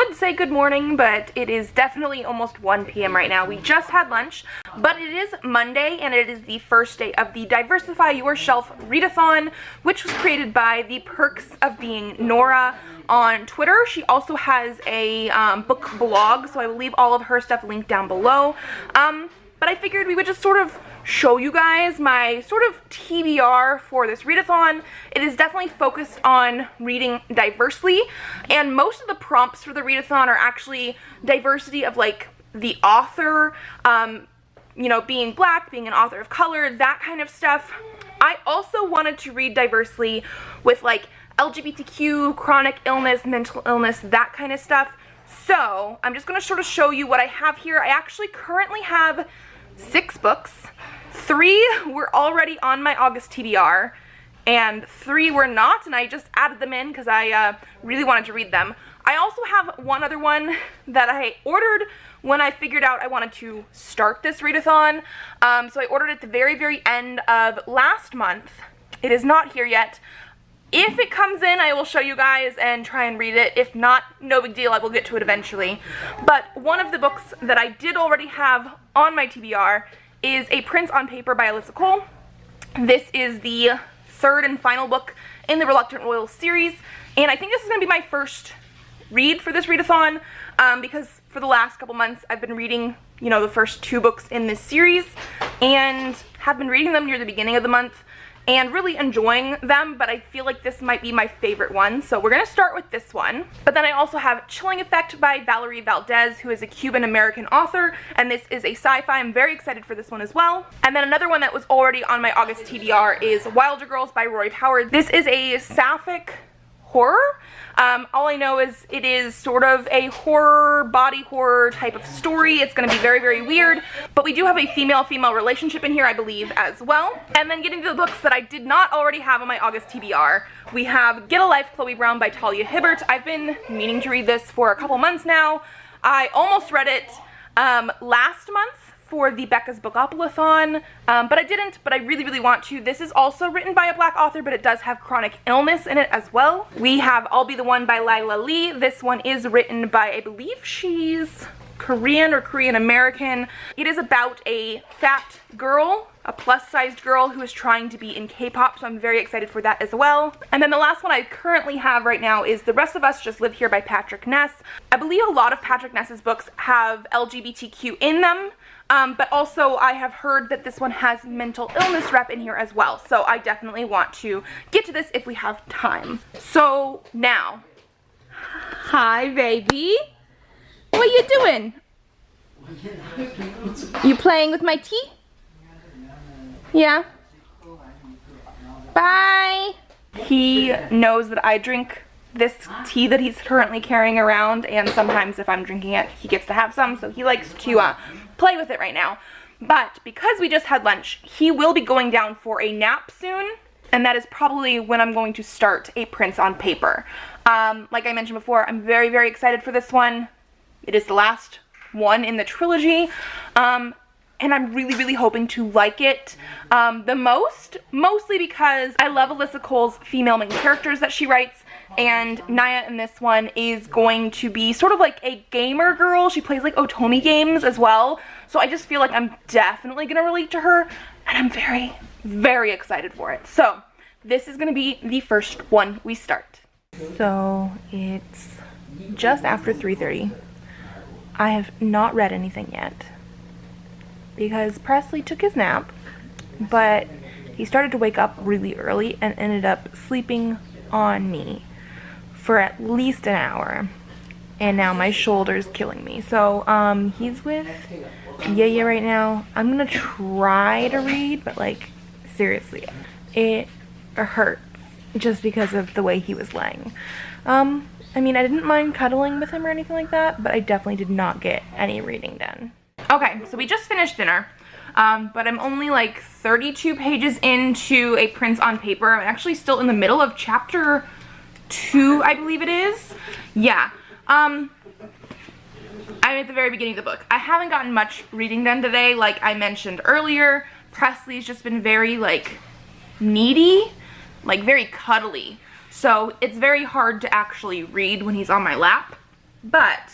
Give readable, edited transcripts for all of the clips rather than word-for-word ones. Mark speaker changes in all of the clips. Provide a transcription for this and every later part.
Speaker 1: would say good morning, but it is definitely almost 1 p.m. right now. We just had lunch, but it is Monday, and it is the first day of the Diversify Your Shelf Readathon, which was created by the Perks of Being Nora on Twitter. She also has a book blog, so I will leave all of her stuff linked down below. But I figured we would just sort of show you guys my sort of TBR for this readathon. It is definitely focused on reading diversely, and most of the prompts for the readathon are actually diversity of like the author, you know, being black, being an author of color, that kind of stuff. I also wanted to read diversely with like LGBTQ, chronic illness, mental illness, that kind of stuff. So I'm just going to sort of show you what I have here. I actually currently have 6 books. 3 were already on my August TBR, and 3 were not, and I just added them in because I really wanted to read them. I also have one other one that I ordered when I figured out I wanted to start this readathon. So I ordered it at the very, very end of last month. It is not here yet. If it comes in, I will show you guys and try and read it. If not, no big deal, I will get to it eventually. But one of the books that I did already have on my TBR is A Prince on Paper by Alissa. This is the 3rd and final book in the Reluctant Royal series, and I think this is going to be my first read for this readathon, because for the last couple months I've been reading, you know, the first 2 books in this series, and have been reading them near the beginning of the month, and really enjoying them, but I feel like this might be my favorite one, so we're going to start with this one. But then I also have Chilling Effect by Valerie Valdez, who is a Cuban-American author, and this is a sci-fi. I'm very excited for this one as well. And then another one that was already on my August TBR is Wilder Girls by Rory. This is a sapphic horror. All I know is it is sort of a horror, body horror type of story. It's going to be very, very weird, but we do have a female-female relationship in here, I believe, as well. And then getting to the books that I did not already have on my August TBR, we have Get a Life, Chloe Brown by Talia Hibbert. I've been meaning to read this for a couple months now. I almost read it last month for the Becca's Bookopoly-thon, but I didn't, but I really, really want to. This is also written by a black author, but it does have chronic illness in it as well. We have I'll Be the One by Lila Lee. This one is written by, I believe she's Korean or Korean American. It is about a fat girl, a plus-sized girl who is trying to be in K-pop, so I'm very excited for that as well. And then the last one I currently have right now is The Rest of Us Just Live Here by Patrick Ness. I believe a lot of Patrick Ness's books have LGBTQ in them, but also I have heard that this one has mental illness rep in here as well, so I definitely want to get to this if we have time. So now, hi baby, what are you doing? You playing with my tea? Yeah. Bye. He knows that I drink this tea that he's currently carrying around, and sometimes if I'm drinking it, he gets to have some, so he likes to play with it right now. But because we just had lunch, he will be going down for a nap soon, and that is probably when I'm going to start A Prince on Paper. Like I mentioned before, I'm very, very excited for this one. It is the last one in the trilogy, and I'm really, really hoping to like it the most, mostly because I love Alissa Cole's female main characters that she writes, and Naya in this one is going to be sort of like a gamer girl. She plays like Otomi games as well, so I just feel like I'm definitely gonna relate to her, and I'm very, very excited for it. So this is gonna be the first one we start. So it's just after 3:30. I have not read anything yet because Presley took his nap, but he started to wake up really early and ended up sleeping on me for at least an hour, and now my shoulder's killing me. So he's with Yaya right now. I'm gonna try to read, but like seriously, it hurt just because of the way he was laying. I mean, I didn't mind cuddling with him or anything like that, but I definitely did not get any reading done. Okay, so we just finished dinner, but I'm only like 32 pages into A Prince on Paper. I'm actually still in the middle of chapter 2, I believe it is. Yeah, I'm at the very beginning of the book. I haven't gotten much reading done today, like I mentioned earlier. Presley's just been very, like, needy, like very cuddly. So it's very hard to actually read when he's on my lap. But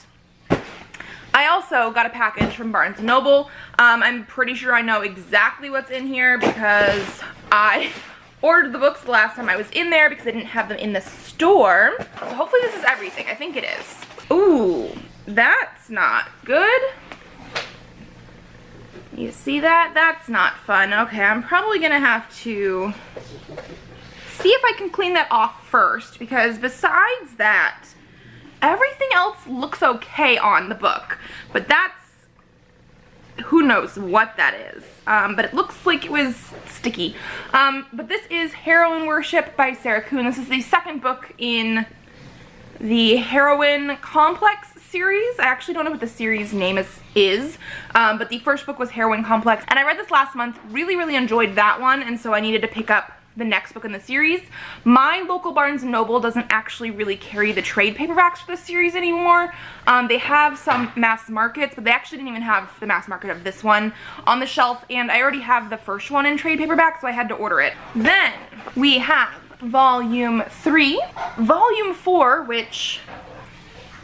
Speaker 1: I also got a package from Barnes & Noble. I'm pretty sure I know exactly what's in here because I ordered the books the last time I was in there because I didn't have them in the store. So hopefully this is everything. I think it is. Ooh, that's not good. You see that? That's not fun. Okay, I'm probably gonna have to see if I can clean that off first, because besides that, everything else looks okay on the book. But that's, who knows what that is. But it looks like it was sticky. But this is Heroine Worship by Kuhn. This is the second book in the Heroin Complex series. I actually don't know what the series name is, but the first book was Heroin Complex, and I read this last month, really enjoyed that one, and so I needed to pick up the next book in the series. My local Barnes & Noble doesn't actually really carry the trade paperbacks for this series anymore. They have some mass markets, but they actually didn't even have the mass market of this one on the shelf, and I already have the first one in trade paperback, so I had to order it. Then we have Volume 3, Volume 4, which,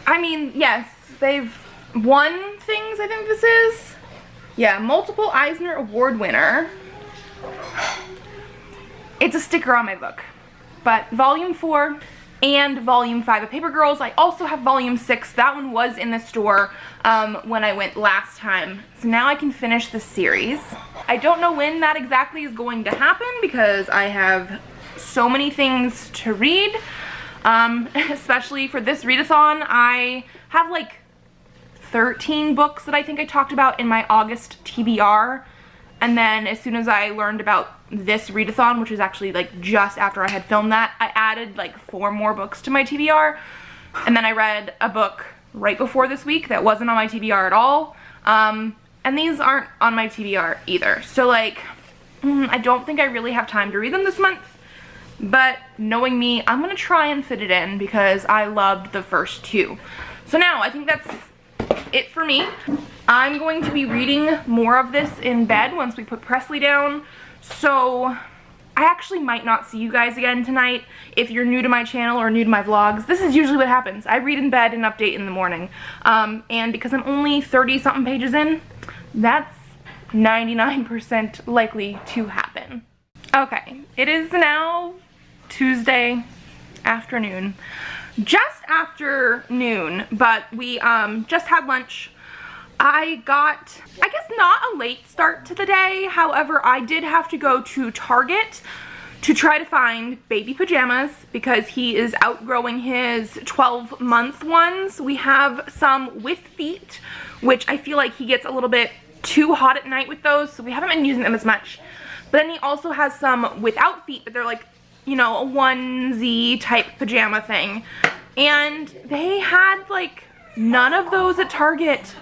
Speaker 1: I mean, yes, they've won things, I think this is. Yeah, multiple Eisner Award winner. It's a sticker on my book. But Volume 4 and Volume 5 of Paper Girls. I also have Volume 6. That one was in the store when I went last time. So now I can finish the series. I don't know when that exactly is going to happen because I have so many things to read. Especially for this readathon, I have like 13 books that I think I talked about in my August TBR, and then as soon as I learned about this readathon, which was actually like just after I had filmed that, I added like 4 more books to my TBR, and then I read a book right before this week that wasn't on my TBR at all, and these aren't on my TBR either, so like I don't think I really have time to read them this month. But knowing me, I'm gonna try and fit it in because I loved the first 2. So now I think that's it for me. I'm going to be reading more of this in bed once we put Presley down. So I actually might not see you guys again tonight. If you're new to my channel or new to my vlogs, this is usually what happens. I read in bed and update in the morning. And because I'm only 30-something pages in, that's 99% likely to happen. Okay, it is now Tuesday afternoon, just after noon, but we just had lunch. I got, I guess, not a late start to the day. However, I did have to go to Target to try to find baby pajamas because he is outgrowing his 12-month ones. We have some with feet, which I feel like he gets a little bit too hot at night with those, so we haven't been using them as much. But then he also has some without feet, but they're like, you know, a onesie type pajama thing. And they had like none of those at Target.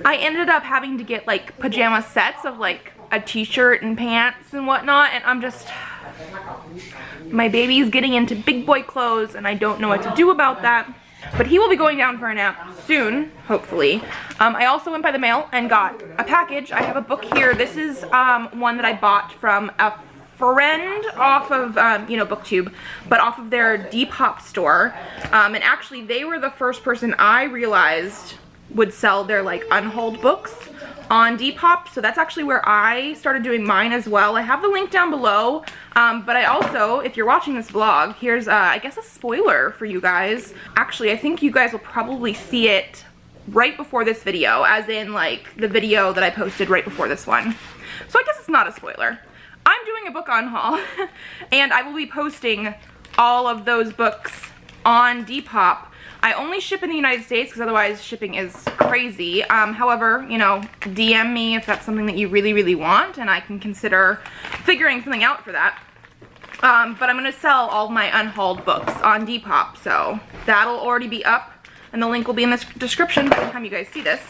Speaker 1: I ended up having to get like pajama sets of like a t-shirt and pants and whatnot, and I'm just, my baby's getting into big boy clothes and I don't know what to do about that. But he will be going down for a nap soon, hopefully. I also went by the mail and got a package. I have a book here. This is one that I bought from a friend off of, you know, BookTube, but off of their Depop store. And actually, they were the first person I realized would sell their, like, unhauled books on Depop. So that's actually where I started doing mine as well. I have the link down below. But I also, if you're watching this vlog, here's, I guess, a spoiler for you guys. Actually, I think you guys will probably see it right before this video, as in, like, the video that I posted right before this one. So I guess it's not a spoiler. I'm doing a book on haul, and I will be posting all of those books on Depop. I only ship in the United States because otherwise shipping is crazy. However, you know, DM me if that's something that you really want, and I can consider figuring something out for that. But I'm going to sell all my unhauled books on Depop, so that'll already be up, and the link will be in the description by the time you guys see this.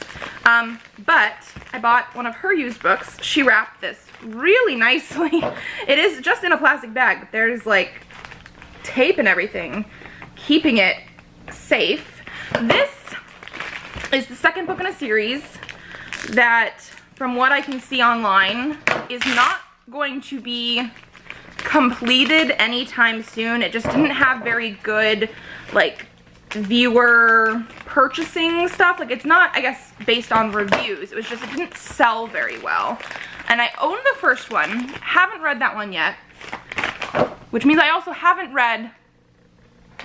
Speaker 1: But I bought one of her used books. She wrapped this really nicely. It is just in a plastic bag, but there's like tape and everything keeping it safe. This is the second book in a series that, from what I can see online, is not going to be completed anytime soon. It just didn't have very good, like, viewer purchasing stuff. Like, it's not, I guess, based on reviews. It was just, it didn't sell very well. And I own the first one. Haven't read that one yet. Which means I also haven't read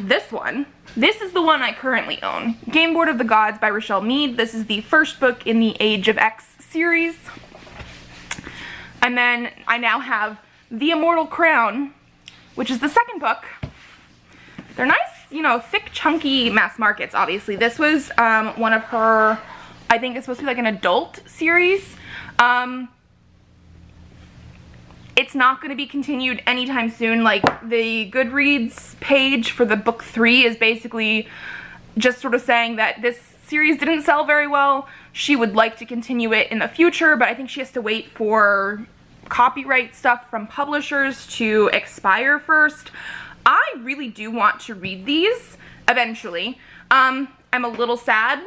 Speaker 1: this one. This is the one I currently own. Game Board of the Gods by Rochelle Mead. This is the first book in the Age of X series. And then I now have The Immortal Crown, which is the second book. They're nice, you know, thick, chunky mass markets, obviously. This was one of her, I think it's supposed to be like an adult series. It's not going to be continued anytime soon. Like, the Goodreads page for the book 3 is basically just sort of saying that this series didn't sell very well. She would like to continue it in the future, but I think she has to wait for copyright stuff from publishers to expire first. I really do want to read these eventually. I'm a little sad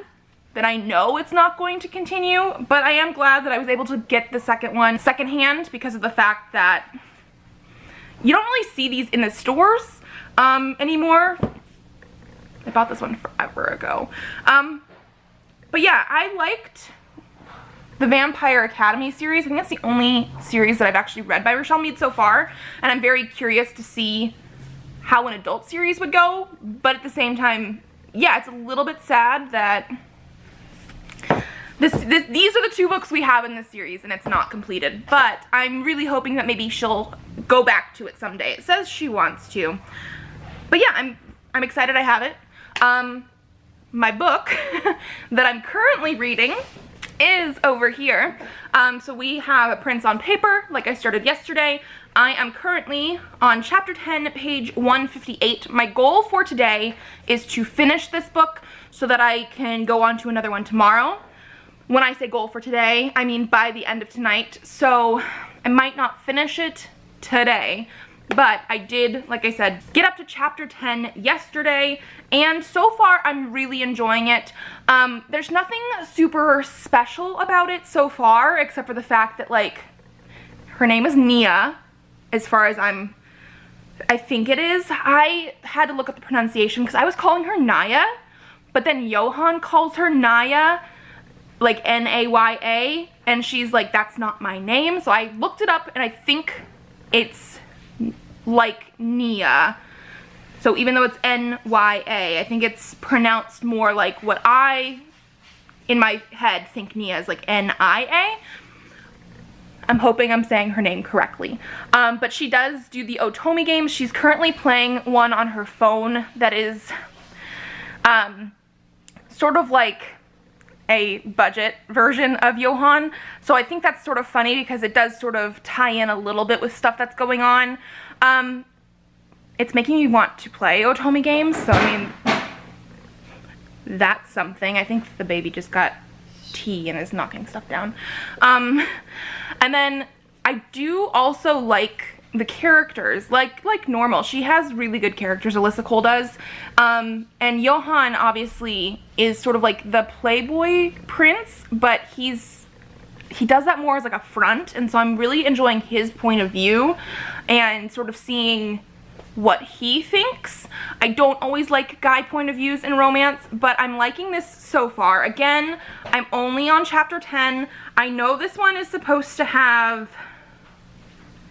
Speaker 1: that I know it's not going to continue, but I am glad that I was able to get the second one secondhand because of the fact that you don't really see these in the stores anymore. I bought this one forever ago. But yeah, I liked the Vampire Academy series. I think that's the only series that I've actually read by Rochelle Mead so far, and I'm very curious to see how an adult series would go, but at the same time, yeah, it's a little bit sad that these are the 2 books we have in this series and it's not completed, but I'm really hoping that maybe she'll go back to it someday. It says she wants to. But yeah, I'm excited I have it. My book that I'm currently reading is over here. So we have a Prince on Paper, like I started yesterday. I am currently on chapter 10, page 158. My goal for today is to finish this book so that I can go on to another one tomorrow. When I say goal for today, I mean by the end of tonight. So I might not finish it today, but I did, like I said, get up to chapter 10 yesterday, and so far I'm really enjoying it. There's nothing super special about it so far, except for the fact that, like, her name is Nia, as far as I think it is. I had to look up the pronunciation because I was calling her Naya, but then Johan calls her Naya, like N-A-Y-A, and she's like, that's not my name. So I looked it up and I think it's like Nia. So even though it's N-Y-A, I think it's pronounced more like what I, in my head, think Nia is, like N-I-A. I'm hoping I'm saying her name correctly. But she does do the Otomi games. She's currently playing one on her phone that is sort of like a budget version of Johan. So I think that's sort of funny because it does sort of tie in a little bit with stuff that's going on. It's making me want to play Otomi games, so I mean, that's something. I think the baby just got tea and is knocking stuff down. And then I do also like the characters, like normal. She has really good characters, Alissa Cole does. And Johan obviously is sort of like the playboy prince, but he does that more as like a front, and so I'm really enjoying his point of view and sort of seeing what he thinks. I don't always like guy point of views in romance, but I'm liking this so far. Again, I'm only on chapter 10. I know this one is supposed to have,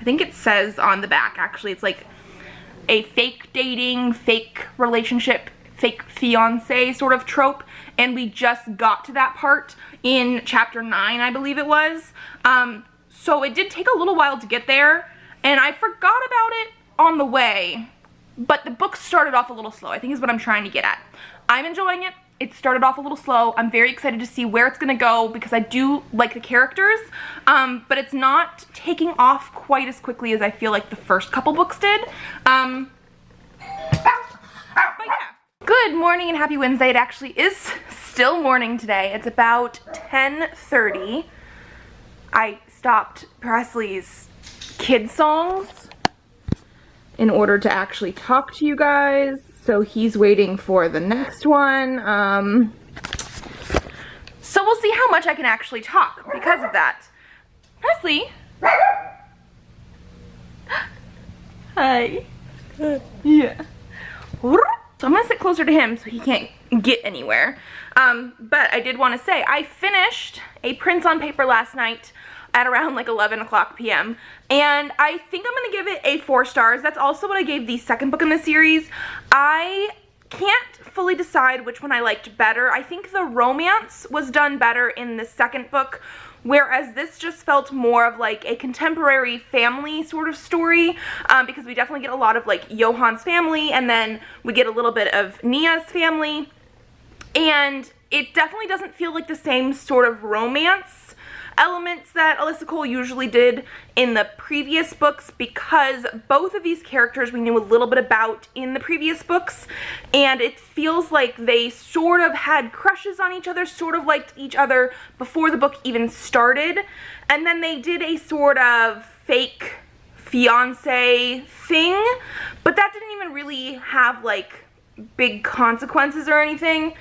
Speaker 1: I think it says on the back actually, it's like a fake dating, fake relationship, fake fiance sort of trope, and we just got to that part in chapter 9, I believe it was. So it did take a little while to get there, and I forgot about it on the way, but the book started off a little slow, I think is what I'm trying to get at. I'm enjoying it. It started off a little slow. I'm very excited to see where it's gonna go because I do like the characters, but it's not taking off quite as quickly as I feel like the first couple books did. But yeah. Good morning and happy Wednesday. It actually is still morning today. It's about 10:30. I stopped Presley's kid songs in order to actually talk to you guys, so he's waiting for the next one. So we'll see how much I can actually talk because of that. Presley? Hi. Yeah. So I'm gonna sit closer to him so he can't get anywhere. But I did want to say, I finished A Prince on Paper last night at around like 11 o'clock p.m. and I think I'm gonna give it a 4 stars. That's also what I gave the second book in the series. I can't fully decide which one I liked better. I think the romance was done better in the second book, whereas this just felt more of like a contemporary family sort of story, because we definitely get a lot of like Johann's family, and then we get a little bit of Nia's family, and it definitely doesn't feel like the same sort of romance elements that Alissa Cole usually did in the previous books, because both of these characters we knew a little bit about in the previous books, and it feels like they sort of had crushes on each other, sort of liked each other before the book even started, and then they did a sort of fake fiance thing, but that didn't even really have like big consequences or anything.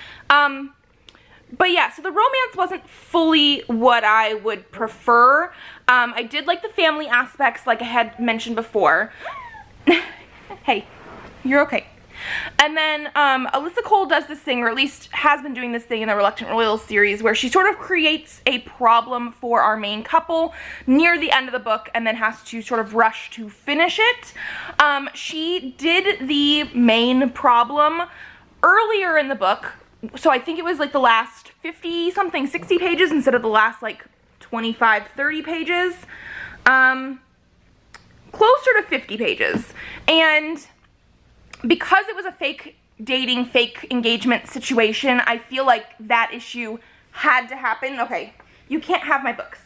Speaker 1: But yeah, so the romance wasn't fully what I would prefer. I did like the family aspects, like I had mentioned before. Hey, you're okay. And then Alissa Cole does this thing, or at least has been doing this thing in the Reluctant Royal series, where she sort of creates a problem for our main couple near the end of the book and then has to sort of rush to finish it. She did the main problem earlier in the book. So I think it was like the last 50 something, 60 pages instead of the last like 25, 30 pages. Closer to 50 pages. And because it was a fake dating, fake engagement situation, I feel like that issue had to happen. Okay, you can't have my books.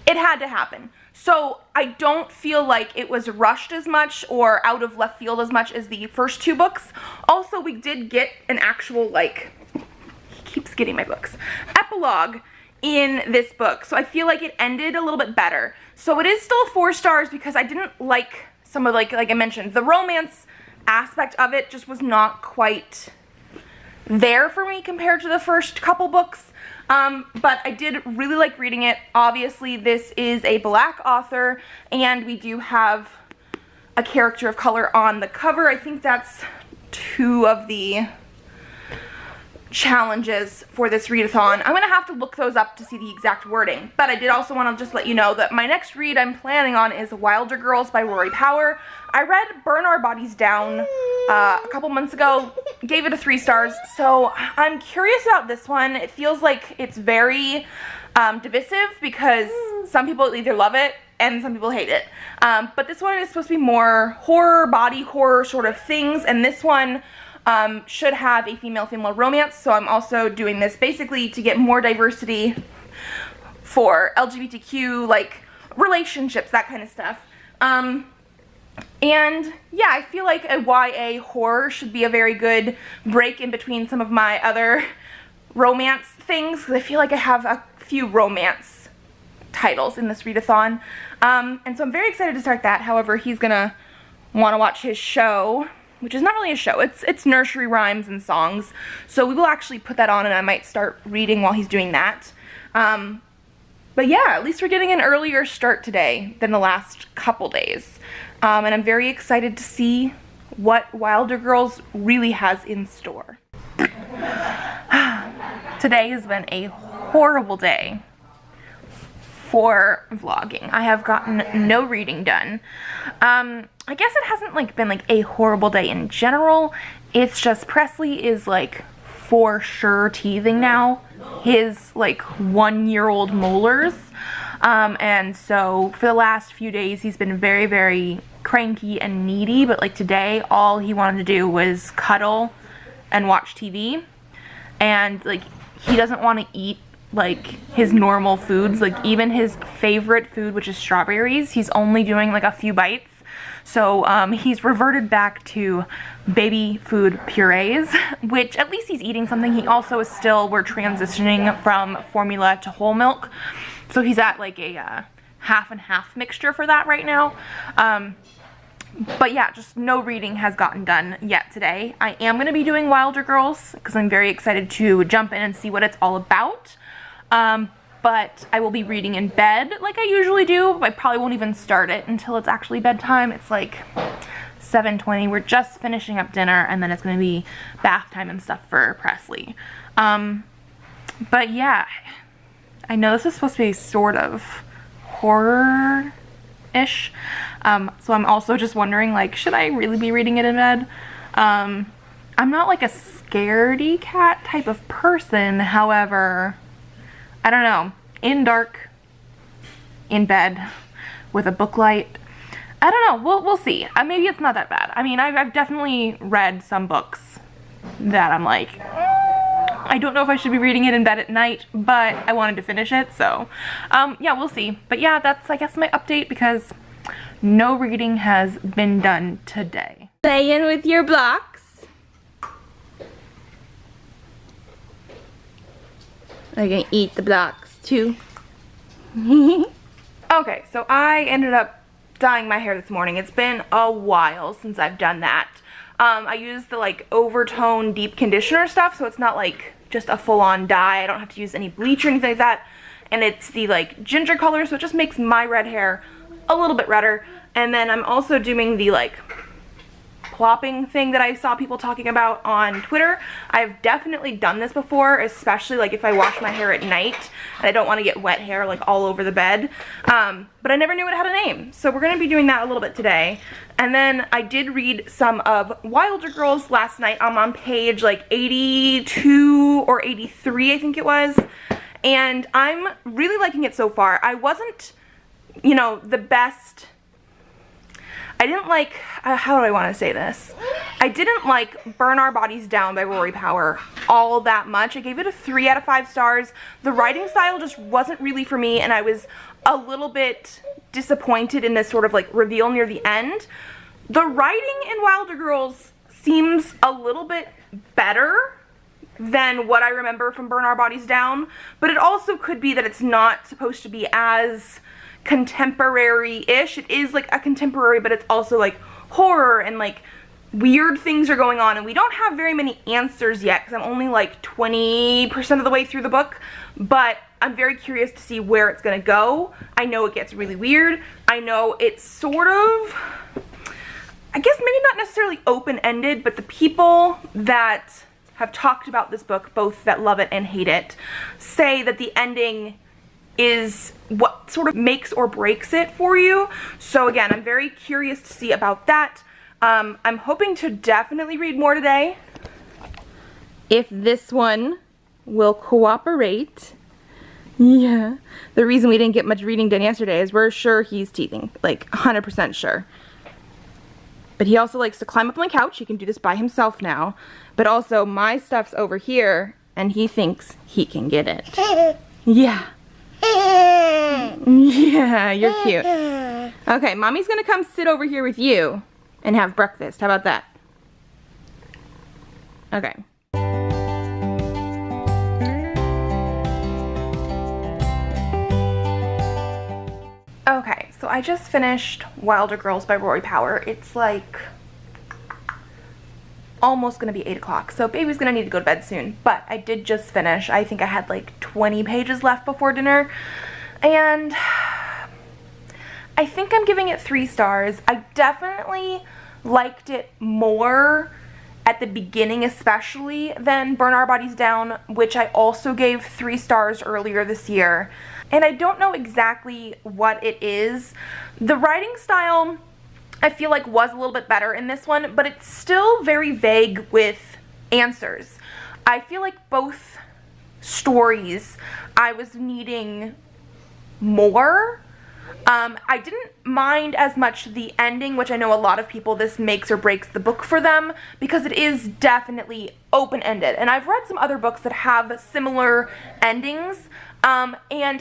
Speaker 1: It had to happen. So I don't feel like it was rushed as much or out of left field as much as the first 2 books. Also, we did get an actual, like, he keeps getting my books, epilogue in this book. So I feel like it ended a little bit better. So it is still 4 stars because I didn't like some of, like I mentioned, the romance aspect of it just was not quite there for me compared to the first couple books. But I did really like reading it. Obviously, this is a Black author, and we do have a character of color on the cover. I think that's 2 of the challenges for this readathon. I'm gonna have to look those up to see the exact wording, but I did also want to just let you know that my next read I'm planning on is Wilder Girls by Rory Power. I read Burn Our Bodies Down a couple months ago, gave it a 3 stars, so I'm curious about this one. It feels like it's very divisive because some people either love it and some people hate it. But this one is supposed to be more horror, body horror sort of things, and this one should have a female-female romance, so I'm also doing this basically to get more diversity for LGBTQ, like, relationships, that kind of stuff. And yeah, I feel like a YA horror should be a very good break in between some of my other romance things, because I feel like I have a few romance titles in this readathon. And so I'm very excited to start that. However, he's gonna want to watch his show, which is not really a show, it's nursery rhymes and songs, so we will actually put that on and I might start reading while he's doing that. But yeah, at least we're getting an earlier start today than the last couple days. And I'm very excited to see what Wilder Girls really has in store. Today has been a horrible day for vlogging. I have gotten no reading done. I guess it hasn't like been like a horrible day in general. It's just Presley is like for sure teething now. His like 1-year-old molars. And so for the last few days he's been very, very cranky and needy, but like today all he wanted to do was cuddle and watch TV. And like he doesn't want to eat like his normal foods, like even his favorite food, which is strawberries, he's only doing like a few bites. So he's reverted back to baby food purees, which at least he's eating something. He also is still, we're transitioning from formula to whole milk, so he's at like a half and half mixture for that right now. But yeah, just no reading has gotten done yet today. I am going to be doing Wilder Girls because I'm very excited to jump in and see what it's all about. But I will be reading in bed like I usually do. I probably won't even start it until it's actually bedtime. It's like 7:20. We're just finishing up dinner, and then it's going to be bath time and stuff for Presley. But yeah, I know this is supposed to be sort of horror-ish, so I'm also just wondering, like, should I really be reading it in bed? I'm not like a scaredy cat type of person, however, I don't know, in dark, in bed, with a book light, I don't know, we'll see. Maybe it's not that bad. I mean, I've definitely read some books that I'm like, I don't know if I should be reading it in bed at night, but I wanted to finish it, so yeah, we'll see. But yeah, that's, I guess, my update, because no reading has been done today.
Speaker 2: Playing with your blocks. Are you gonna eat the blocks too?
Speaker 1: Okay, so I ended up dyeing my hair this morning. It's been a while since I've done that. I use the like overtone deep conditioner stuff, so it's not like just a full-on dye. I don't have to use any bleach or anything like that. And it's the like ginger color, so it just makes my red hair a little bit redder. And then I'm also doing the like plopping thing that I saw people talking about on Twitter. I've definitely done this before, especially like if I wash my hair at night and I don't want to get wet hair like all over the bed. But I never knew it had a name, so we're going to be doing that a little bit today. And then I did read some of Wilder Girls last night. I'm on page like 82 or 83, I think it was, and I'm really liking it so far. I wasn't, you know, the best. I didn't like, how do I want to say this? I didn't like Burn Our Bodies Down by Rory Power all that much. I gave it a 3 out of 5 stars. The writing style just wasn't really for me, and I was a little bit disappointed in this sort of like reveal near the end. The writing in Wilder Girls seems a little bit better than what I remember from Burn Our Bodies Down, but it also could be that it's not supposed to be as contemporary-ish. It is like a contemporary, but it's also like horror and like weird things are going on, and we don't have very many answers yet because I'm only like 20% of the way through the book, but I'm very curious to see where it's gonna go. I know it gets really weird. I know it's sort of, I guess maybe not necessarily open-ended, but the people that have talked about this book, both that love it and hate it, say that the ending is what sort of makes or breaks it for you. So again, I'm very curious to see about that. I'm hoping to definitely read more today, if this one will cooperate. Yeah, the reason we didn't get much reading done yesterday is we're sure he's teething, like 100% sure. But he also likes to climb up on the couch. He can do this by himself now. But also my stuff's over here and he thinks he can get it. Yeah. Yeah, you're cute. Okay, mommy's gonna come sit over here with you and have breakfast. How about that? Okay. Okay, so I just finished Wilder Girls by Rory Power. It's like almost gonna be 8 o'clock, so baby's gonna need to go to bed soon, but I did just finish. I think I had like 20 pages left before dinner, and I think I'm giving it 3 stars. I definitely liked it more at the beginning, especially, than Burn Our Bodies Down, which I also gave 3 stars earlier this year. And I don't know exactly what it is. The writing style, I feel like, was a little bit better in this one, but it's still very vague with answers. I feel like both stories I was needing more. I didn't mind as much the ending, which I know a lot of people, this makes or breaks the book for them, because it is definitely open-ended. And I've read some other books that have similar endings, and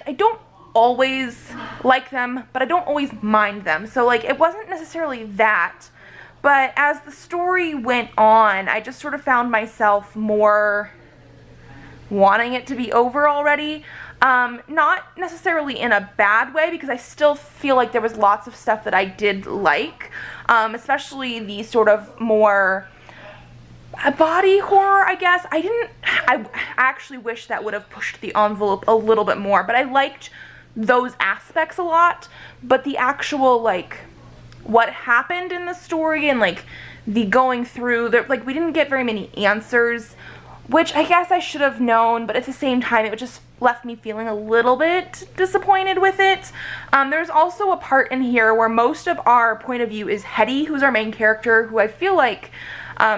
Speaker 1: I don't always like them, but I don't always mind them. So like, it wasn't necessarily that, but as the story went on, I just sort of found myself more wanting it to be over already. Not necessarily in a bad way, because I still feel like there was lots of stuff that I did like, especially the sort of more body horror, I guess. I actually wish that would have pushed the envelope a little bit more, but I liked those aspects a lot. But the actual like what happened in the story and like the going through, like we didn't get very many answers, which I guess I should have known, but at the same time it just left me feeling a little bit disappointed with it. There's also a part in here where most of our point of view is Hetty, who's our main character, who I feel like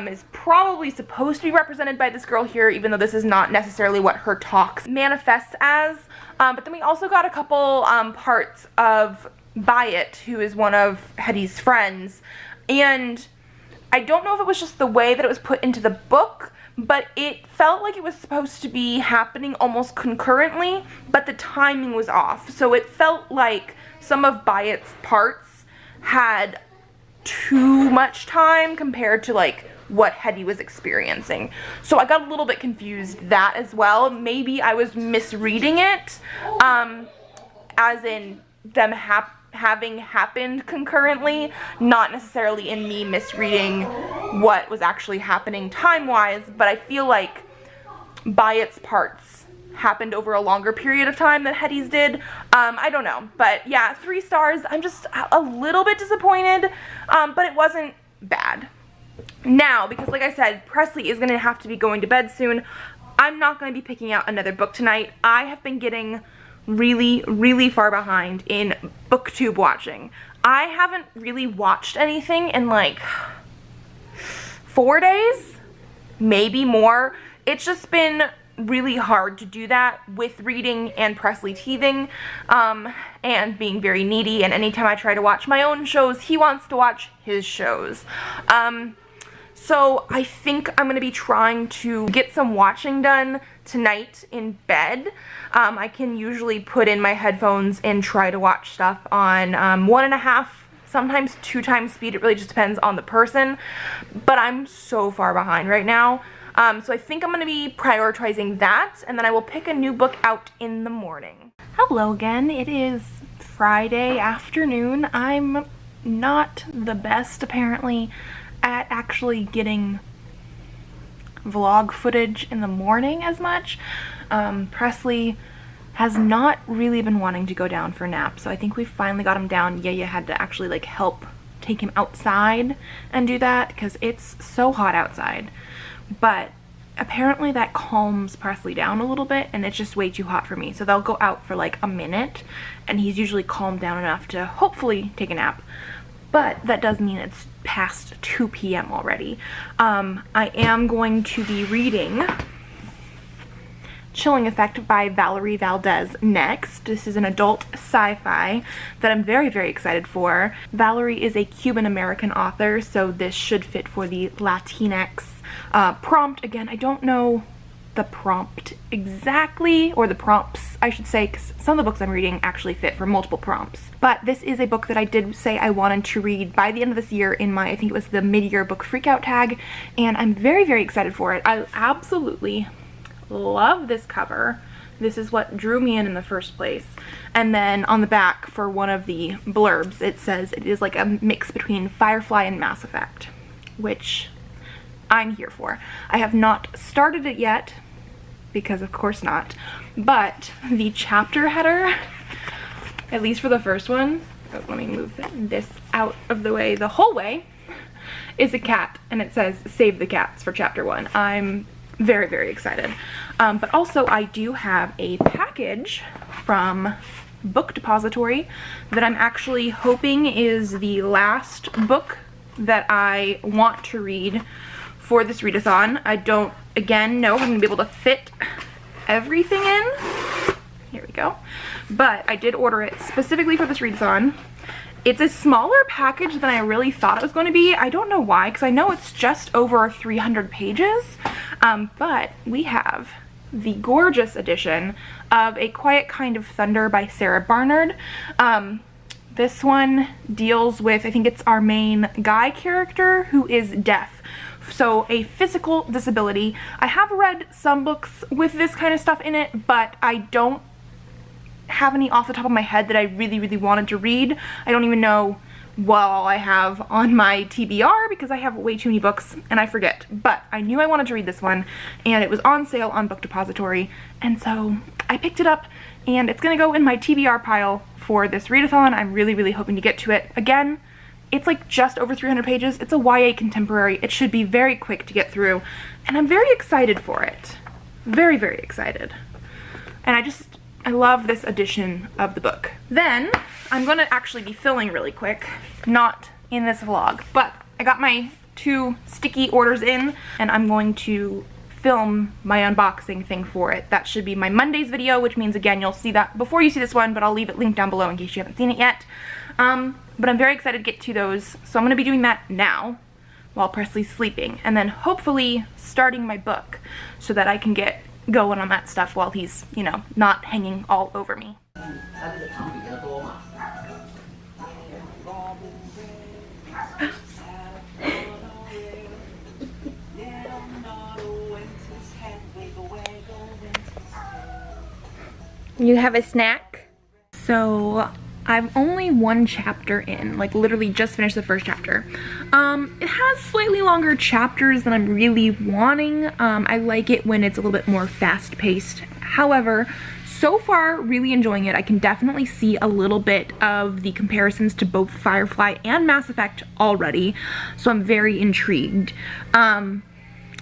Speaker 1: is probably supposed to be represented by this girl here, even though this is not necessarily what her talks manifests as. But then we also got a couple parts of Byatt, who is one of Hetty's friends, and I don't know if it was just the way that it was put into the book, but it felt like it was supposed to be happening almost concurrently, but the timing was off. So it felt like some of Byatt's parts had too much time compared to like what Hetty was experiencing. So I got a little bit confused that as well. Maybe I was misreading it, as in them having happened concurrently, not necessarily in me misreading what was actually happening time-wise, but I feel like Byatt's parts happened over a longer period of time than Hetty's did. I don't know, but yeah, 3 stars. I'm just a little bit disappointed, but it wasn't bad. Now, because like I said, Presley is going to have to be going to bed soon, I'm not going to be picking out another book tonight. I have been getting really far behind in booktube watching. I haven't really watched anything in like 4 days, maybe more. It's just been really hard to do that with reading and Presley teething and being very needy, and anytime I try to watch my own shows, he wants to watch his shows. So I think I'm going to be trying to get some watching done tonight in bed. I can usually put in my headphones and try to watch stuff on 1.5, sometimes 2 times speed. It really just depends on the person, but I'm so far behind right now. So I think I'm going to be prioritizing that, and then I will pick a new book out in the morning. Hello again. It is Friday afternoon. I'm not the best, apparently, at actually getting vlog footage in the morning as much. Presley has not really been wanting to go down for naps, so I think we finally got him down. Yaya had to actually like help take him outside and do that because it's so hot outside, but apparently that calms Presley down a little bit, and it's just way too hot for me, so they'll go out for like a minute and he's usually calmed down enough to hopefully take a nap. But that does mean it's past 2 p.m. already. I am going to be reading Chilling Effect by Valerie Valdez next. This is an adult sci-fi that I'm very excited for. Valerie is a Cuban-American author, so this should fit for the Latinx prompt. Again, I don't know the prompt exactly, or the prompts I should say, because some of the books I'm reading actually fit for multiple prompts. But this is a book that I did say I wanted to read by the end of this year in my, I think it was the mid-year book freakout tag, and I'm very excited for it. I absolutely love this cover. This is what drew me in the first place. And then on the back, for one of the blurbs, it says it is like a mix between Firefly and Mass Effect, which I'm here for. I have not started it yet, because of course not, but the chapter header, at least for the first one, let me move this out of the way the whole way, is a cat, and it says save the cats for chapter 1. I'm very excited. But also I do have a package from Book Depository that I'm actually hoping is the last book that I want to read for this readathon. I don't, again, know if I'm going to be able to fit everything in. Here we go. But I did order it specifically for this readathon. It's a smaller package than I really thought it was going to be. I don't know why, because I know it's just over 300 pages. But we have the gorgeous edition of A Quiet Kind of Thunder by Sarah Barnard. This one deals with, I think it's our main guy character who is deaf. So a physical disability. I have read some books with this kind of stuff in it, but I don't have any off the top of my head that I really wanted to read. I don't even know what all I have on my TBR because I have way too many books and I forget. But I knew I wanted to read this one, and it was on sale on Book Depository, and so I picked it up, and it's gonna go in my TBR pile for this readathon. I'm really hoping to get to it. Again, It's like just over 300 pages. It's a YA contemporary. It should be very quick to get through, and I'm very excited for it. Very, very excited. And I love this edition of the book. Then, I'm gonna actually be filling really quick, not in this vlog, but I got my 2 sticky orders in, and I'm going to film my unboxing thing for it. That should be my Monday's video, which means, again, you'll see that before you see this one, but I'll leave it linked down below in case you haven't seen it yet. But I'm very excited to get to those, so I'm gonna be doing that now while Presley's sleeping, and then hopefully starting my book so that I can get going on that stuff while he's, you know, not hanging all over me.
Speaker 2: You have a snack?
Speaker 1: So I'm only 1 chapter in, like literally just finished the first chapter. It has slightly longer chapters than I'm really wanting. I like it when it's a little bit more fast-paced. However, so far, really enjoying it. I can definitely see a little bit of the comparisons to both Firefly and Mass Effect already, so I'm very intrigued.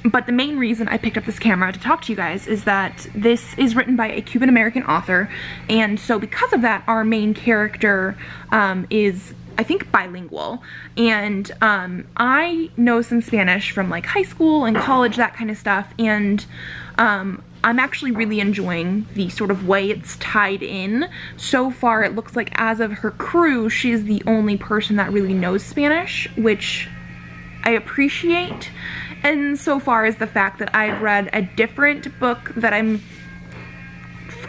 Speaker 1: But the main reason I picked up this camera to talk to you guys is that this is written by a Cuban-American author, and so because of that, our main character is, I think, bilingual. And I know some Spanish from like high school and college, that kind of stuff, and I'm actually really enjoying the sort of way it's tied in. So far, it looks like as of her crew, she's the only person that really knows Spanish, which I appreciate. And so far as the fact that I've read a different book that a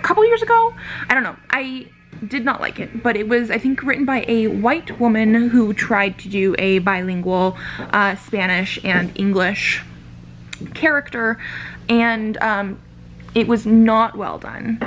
Speaker 1: couple years ago, I don't know, I did not like it, but it was, I think, written by a white woman who tried to do a bilingual Spanish and English character, and it was not well done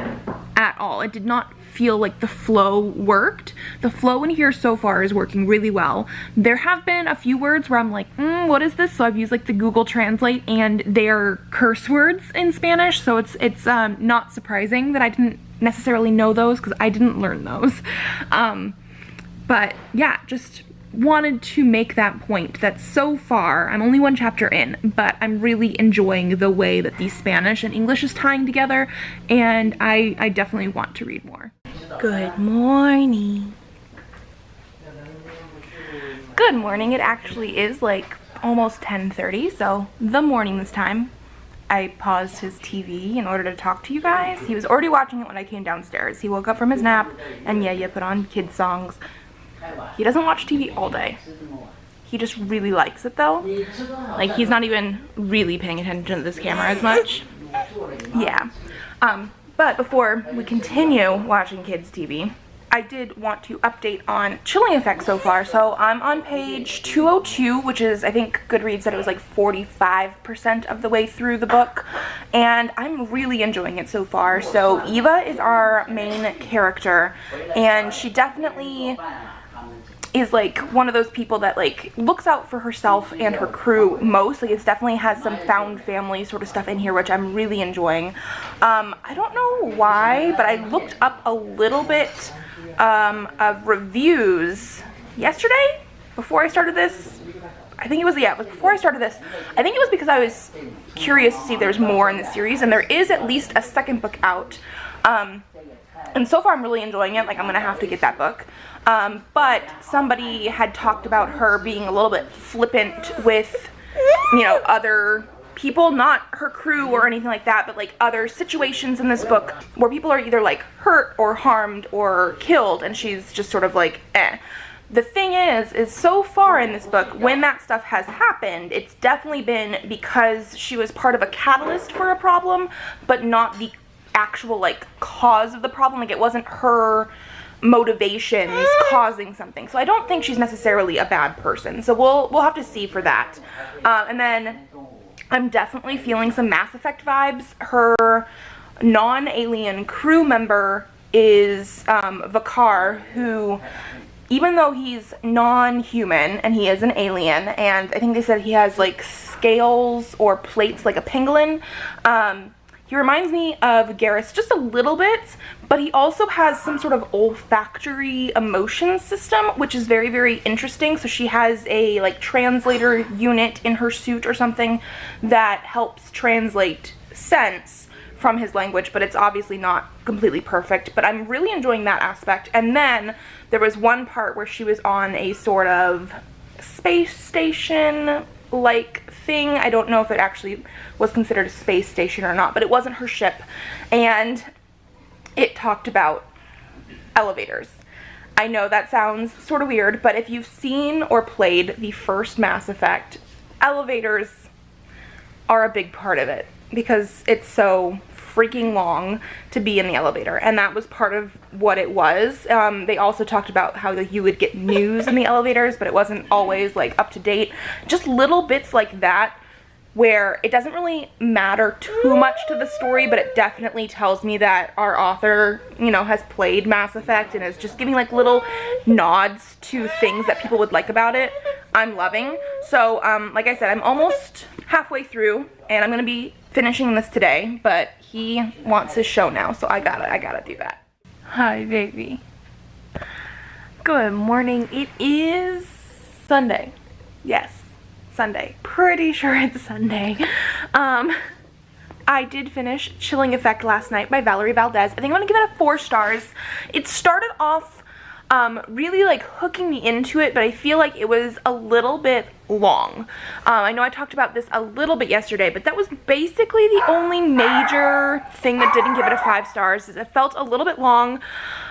Speaker 1: at all. It did not feel like the flow worked. The flow in here so far is working really well. There have been a few words where I'm like, what is this? So I've used like the Google Translate, and they're curse words in Spanish, so it's not surprising that I didn't necessarily know those because I didn't learn those. But yeah, just wanted to make that point that so far, I'm only 1 chapter in, but I'm really enjoying the way that the Spanish and English is tying together, and I definitely want to read more. Good morning. Good morning. It actually is like almost 10:30, so the morning this time. I paused his TV in order to talk to you guys. He was already watching it when I came downstairs. He woke up from his nap, and yeah, put on kids songs. He doesn't watch TV all day. He just really likes it though. Like, he's not even really paying attention to this camera as much. Yeah. But before we continue watching kids TV, I did want to update on chilling effects so far. So I'm on page 202, which is, I think Goodreads said it was like 45% of the way through the book, and I'm really enjoying it so far. So Eva is our main character, and she definitely is like one of those people that like looks out for herself and her crew most. Like, it definitely has some found family sort of stuff in here, which I'm really enjoying. I don't know why, but I looked up a little bit of reviews yesterday before I started this. I think it was, yeah, it was before I started this. I think it was because I was curious to see if there's more in the series, and there is at least a second book out. And so far I'm really enjoying it. Like, I'm gonna have to get that book. But somebody had talked about her being a little bit flippant with, you know, other people, not her crew or anything like that, but like other situations in this book where people are either like hurt or harmed or killed, and she's just sort of like, eh. The thing is so far in this book, when that stuff has happened, it's definitely been because she was part of a catalyst for a problem, but not the actual like cause of the problem. Like, it wasn't her motivations causing something. So I don't think she's necessarily a bad person. So we'll have to see for that. And then I'm definitely feeling some Mass Effect vibes. Her non-alien crew member is Vakar, who, even though he's non-human and he is an alien, and I think they said he has like scales or plates like a pangolin, He reminds me of Garrus just a little bit, but he also has some sort of olfactory emotion system, which is very, very interesting. So she has a like translator unit in her suit or something that helps translate scents from his language, but it's obviously not completely perfect. But I'm really enjoying that aspect. And then there was one part where she was on a sort of space station like thing. I don't know if it actually was considered a space station or not, but it wasn't her ship, and it talked about elevators. I know that sounds sort of weird, but if you've seen or played the first Mass Effect, elevators are a big part of it because it's so freaking long to be in the elevator, and that was part of what it was. They also talked about how you would get news in the elevators, but it wasn't always like up to date. Just little bits like that where it doesn't really matter too much to the story, but it definitely tells me that our author, you know, has played Mass Effect and is just giving like little nods to things that people would like about it. I'm loving. So like I said, I'm almost halfway through and I'm gonna be finishing this today, but he wants his show now, so I gotta do that. Hi, baby. Good morning. It is Sunday. Yes, Sunday. Pretty sure it's Sunday. I did finish Chilling Effect last night by Valerie Valdez. I think I'm gonna give it a 4 stars. It started off really like hooking me into it, but I feel like it was a little bit long. I know I talked about this a little bit yesterday, but that was basically the only major thing that didn't give it a 5 stars. Is it felt a little bit long.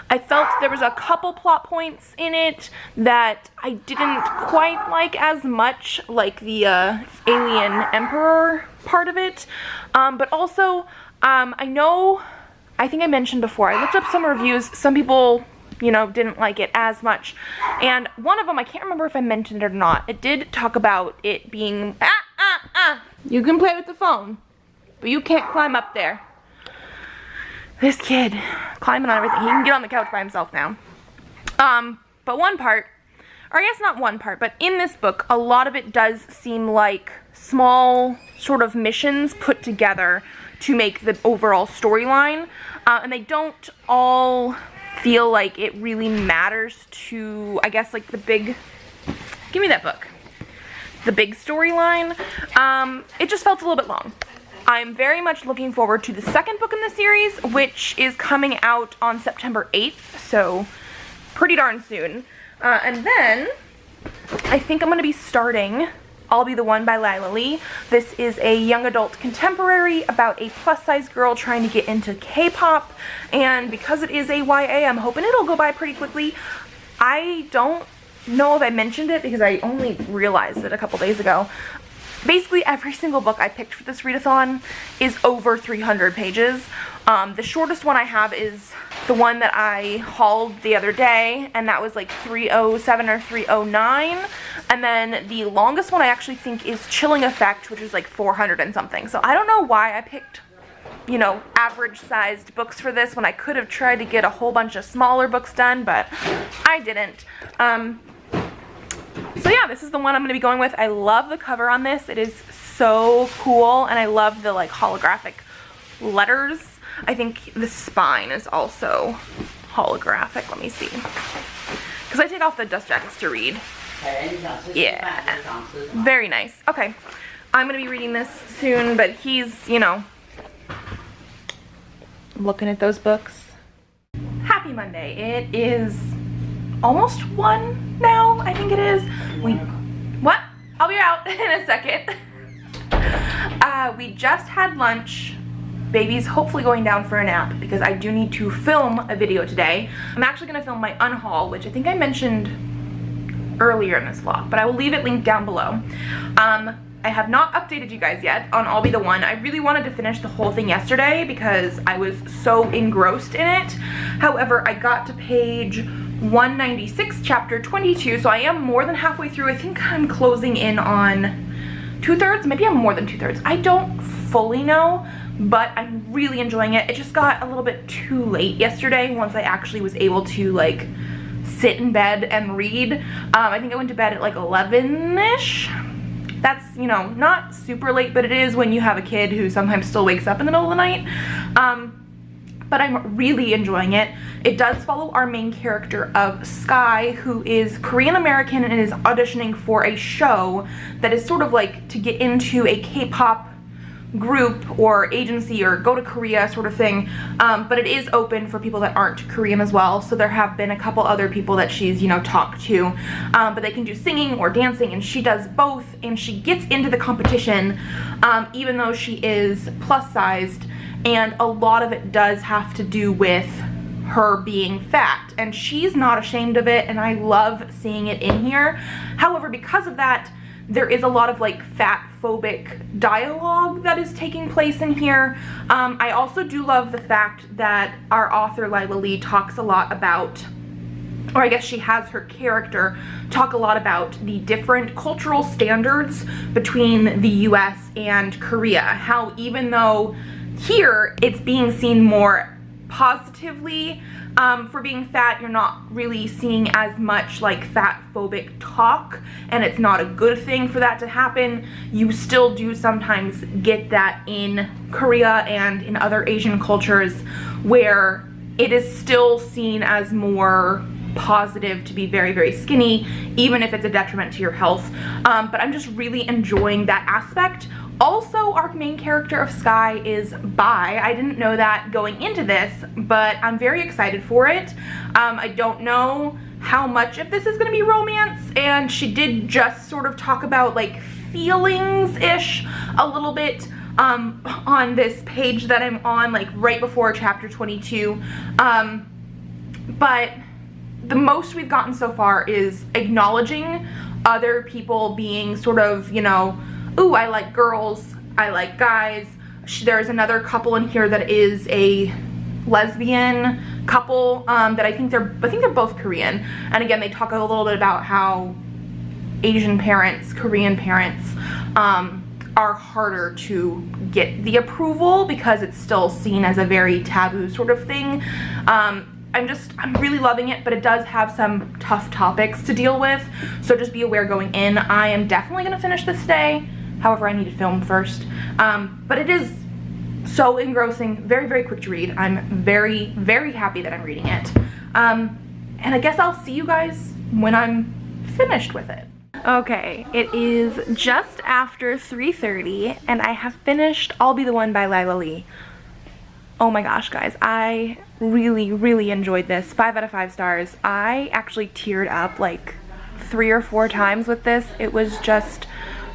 Speaker 1: I felt there was a couple plot points in it that I didn't quite like as much, like the alien emperor part of it, but also I think I mentioned before, I looked up some reviews. Some people, you know, didn't like it as much, and one of them, I can't remember if I mentioned it or not, it did talk about it being you can play with the phone, but you can't climb up there. This kid climbing on everything. He can get on the couch by himself now. But one part, or I guess not one part, but in this book, a lot of it does seem like small sort of missions put together to make the overall storyline, and they don't all feel like it really matters to, I guess, like the big, give me that book, the big storyline. It just felt a little bit long. I'm very much looking forward to the second book in the series, which is coming out on September 8th, so pretty darn soon. And then I think I'm going to be starting I'll Be the One by Lila Lee. This is a young adult contemporary about a plus-size girl trying to get into K-pop, and because it is a YA, I'm hoping it'll go by pretty quickly. I don't know if I mentioned it because I only realized it a couple days ago. Basically, every single book I picked for this readathon is over 300 pages. The shortest one I have is the one that I hauled the other day, and that was like 307 or 309. And then the longest one I actually think is Chilling Effect, which is like 400 and something. So I don't know why I picked, you know, average-sized books for this when I could have tried to get a whole bunch of smaller books done, but I didn't. So yeah, this is the one I'm going to be going with. I love the cover on this. It is so cool, and I love the like holographic letters. I think the spine is also holographic. Let me see. Because I take off the dust jackets to read. Yeah. Very nice. Okay. I'm going to be reading this soon, but he's, you know, looking at those books. Happy Monday. It is almost 1 now, I think it is. What? I'll be out in a second. We just had lunch. Baby's hopefully going down for a nap because I do need to film a video today. I'm actually going to film my unhaul, which I think I mentioned earlier in this vlog, but I will leave it linked down below. I have not updated you guys yet on I'll Be the One. I really wanted to finish the whole thing yesterday because I was so engrossed in it. However, I got to page 196, chapter 22, so I am more than halfway through. I think I'm closing in on 2/3, maybe I'm more than 2/3. I don't fully know, but I'm really enjoying it. It just got a little bit too late yesterday once I actually was able to like sit in bed and read. I think I went to bed at like 11-ish, That's, you know, not super late, but it is when you have a kid who sometimes still wakes up in the middle of the night. But I'm really enjoying it. It does follow our main character of Sky, who is Korean American and is auditioning for a show that is sort of like to get into a K-pop group or agency or go to Korea sort of thing, but it is open for people that aren't Korean as well. So there have been a couple other people that she's, you know, talked to, but they can do singing or dancing, and she does both, and she gets into the competition even though she is plus sized, and a lot of it does have to do with her being fat, and she's not ashamed of it, and I love seeing it in here. However, because of that, there is a lot of like fat phobic dialogue that is taking place in here. I also do love the fact that our author Lila Lee talks a lot about, or I guess she has her character talk a lot about the different cultural standards between the US and Korea. How even though here it's being seen more positively for being fat, you're not really seeing as much like fat phobic talk, and it's not a good thing for that to happen. You still do sometimes get that in Korea and in other Asian cultures where it is still seen as more positive to be very, very skinny, even if it's a detriment to your health. But I'm just really enjoying that aspect. Also, our main character of Sky is bi. I didn't know that going into this, but I'm very excited for it. I don't know how much of this is going to be romance, and she did just sort of talk about like feelings-ish a little bit on this page that I'm on, like right before chapter 22. But the most we've gotten so far is acknowledging other people being sort of, you know, ooh, I like girls, I like guys. There's another couple in here that is a lesbian couple that I think they're both Korean. And again, they talk a little bit about how Asian parents, Korean parents are harder to get the approval because it's still seen as a very taboo sort of thing. I'm really loving it, but it does have some tough topics to deal with, so just be aware going in. I am definitely going to finish this today. However, I need to film first. But it is so engrossing, very, very quick to read. I'm very, very happy that I'm reading it. And I guess I'll see you guys when I'm finished with it. Okay, it is just after 3:30, and I have finished I'll Be the One by Lila Lee. Oh my gosh, guys, I really, really enjoyed this. 5 out of 5 stars. I actually teared up like 3 or 4 times with this. It was just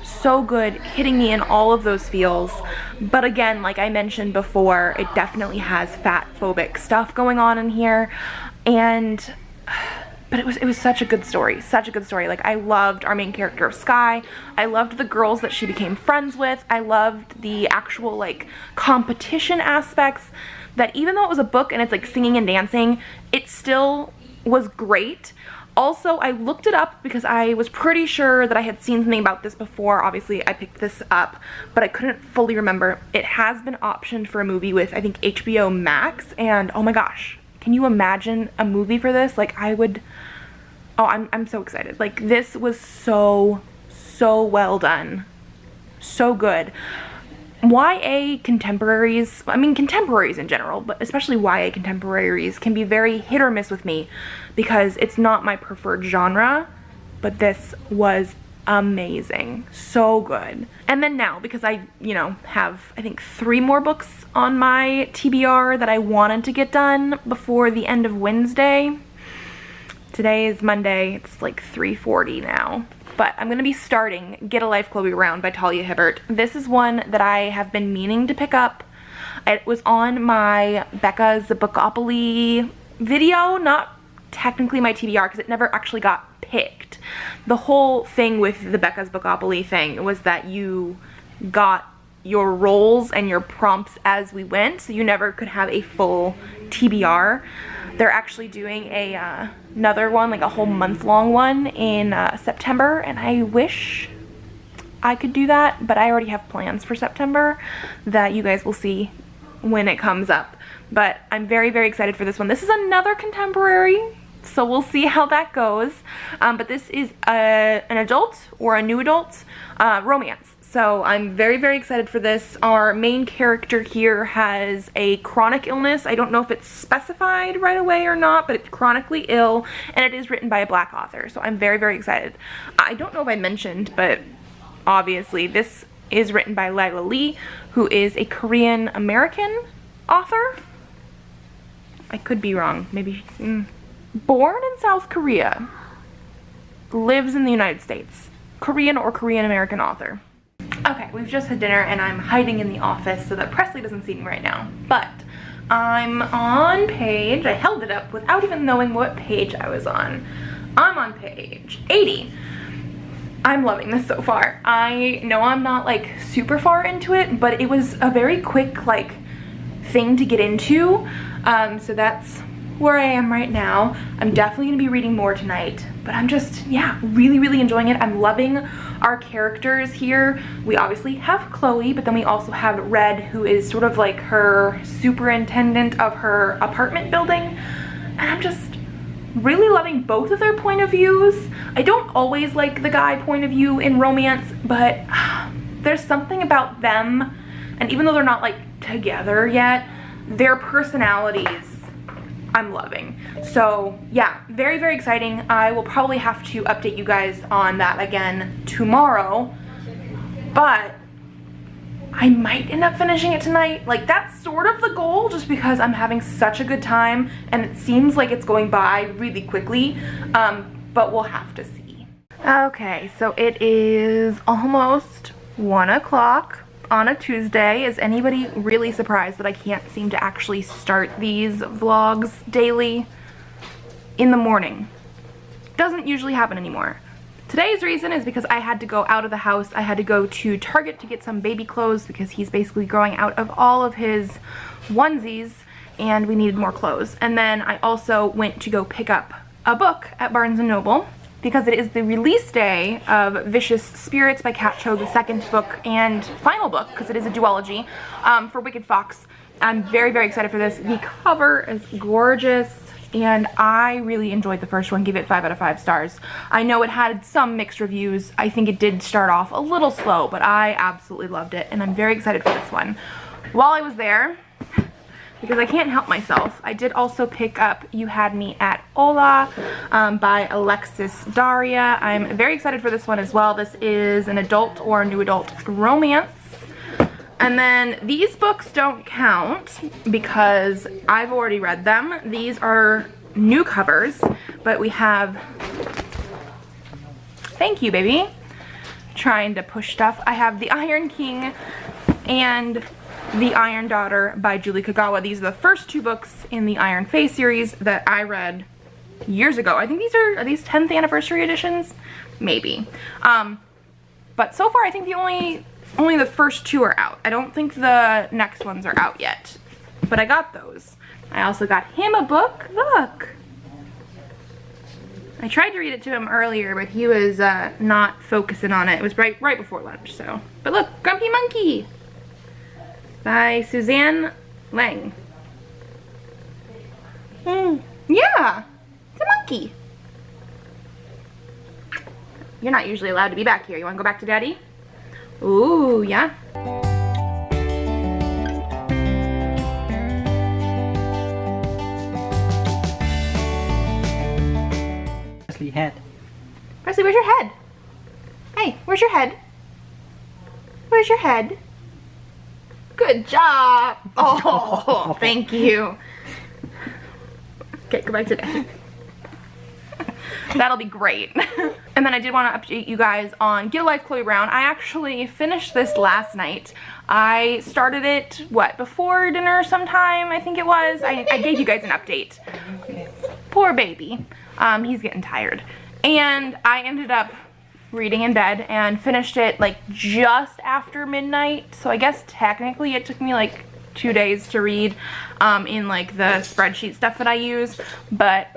Speaker 1: so good, hitting me in all of those feels. But again, like I mentioned before, it definitely has fat phobic stuff going on in here, and but it was such a good story, such a good story. Like, I loved our main character of Sky. I loved the girls that she became friends with. I loved the actual like competition aspects, that even though it was a book and it's like singing and dancing, it still was great. Also, I looked it up because I was pretty sure that I had seen something about this before. Obviously, I picked this up, but I couldn't fully remember. It has been optioned for a movie with, I think, HBO Max, and oh my gosh, can you imagine a movie for this? Like, I would, oh, I'm so excited. Like, this was so well done. So good. YA contemporaries, I mean contemporaries in general, but especially YA contemporaries can be very hit or miss with me because it's not my preferred genre, but this was amazing. So good. And then now, because I, you know, have I think 3 more books on my TBR that I wanted to get done before the end of Wednesday. Today is Monday, it's like 3:40 now. But I'm going to be starting Get a Life, Chloe Round by Talia Hibbert. This is one that I have been meaning to pick up. It was on my Becca's Bookopoly video, not technically my TBR because it never actually got picked. The whole thing with the Becca's Bookopoly thing was that you got your roles and your prompts as we went, so you never could have a full TBR. They're actually doing a another one, like a whole month-long one in September, and I wish I could do that, but I already have plans for September that you guys will see when it comes up. But I'm very, very excited for this one. This is another contemporary, so we'll see how that goes. But this is an adult or a new adult romance. So I'm very, very excited for this. Our main character here has a chronic illness. I don't know if it's specified right away or not, but it's chronically ill, and it is written by a Black author. So I'm very, very excited. I don't know if I mentioned, but obviously this is written by Lila Lee, who is a Korean American author. I could be wrong. Maybe born in South Korea, lives in the United States. Korean or Korean American author. Okay, we've just had dinner and I'm hiding in the office so that Presley doesn't see me right now. But I'm on page, I held it up without even knowing what page I was on. I'm on page 80. I'm loving this so far. I know I'm not like super far into it, but it was a very quick like thing to get into. So that's where I am right now. I'm definitely gonna be reading more tonight, but I'm just, yeah, really, really enjoying it. I'm loving our characters here. We obviously have Chloe, but then we also have Red, who is sort of like her superintendent of her apartment building. And I'm just really loving both of their point of views. I don't always like the guy point of view in romance, but there's something about them, and even though they're not like together yet, their personalities I'm loving. So yeah, very, very exciting. I will probably have to update you guys on that again tomorrow, but I might end up finishing it tonight. Like, that's sort of the goal, just because I'm having such a good time and it seems like it's going by really quickly, but we'll have to see. Okay, so it is almost 1 o'clock on a Tuesday. Is anybody really surprised that I can't seem to actually start these vlogs daily in the morning? Doesn't usually happen anymore. Today's reason is because I had to go out of the house. I had to go to Target to get some baby clothes because he's basically growing out of all of his onesies and we needed more clothes. And then I also went to go pick up a book at Barnes & Noble because it is the release day of Vicious Spirits by Kat Cho, the second book and final book, because it is a duology, for Wicked Fox. I'm very, very excited for this. The cover is gorgeous, and I really enjoyed the first one, gave it 5 out of 5 stars. I know it had some mixed reviews. I think it did start off a little slow, but I absolutely loved it, and I'm very excited for this one. While I was there, because I can't help myself, I did also pick up You Had Me at Hola by Alexis Daria. I'm very excited for this one as well. This is an adult or new adult romance. And then these books don't count because I've already read them. These are new covers, but we have, thank you baby, trying to push stuff. I have The Iron King and The Iron Daughter by Julie Kagawa. These are the first 2 books in the Iron Fey series that I read years ago. I think these are these 10th anniversary editions? Maybe. But so far I think only the first 2 are out. I don't think the next ones are out yet, but I got those. I also got him a book. Look! I tried to read it to him earlier, but he was not focusing on it. It was right before lunch, so. But look, Grumpy Monkey! By Suzanne Lang. Yeah, it's a monkey. You're not usually allowed to be back here. You want to go back to Daddy? Ooh, yeah.
Speaker 3: Presley head.
Speaker 1: Presley, where's your head? Hey, where's your head? Where's your head? Good job. Oh, thank you. Okay, go back to Daddy. That'll be great. And then I did want to update you guys on Get a Life, Chloe Brown. I actually finished this last night. I started it, what, before dinner sometime, I think it was. I gave you guys an update. Poor baby. He's getting tired. And I ended up reading in bed and finished it like just after midnight. So I guess technically it took me like 2 days to read in like the spreadsheet stuff that I use. But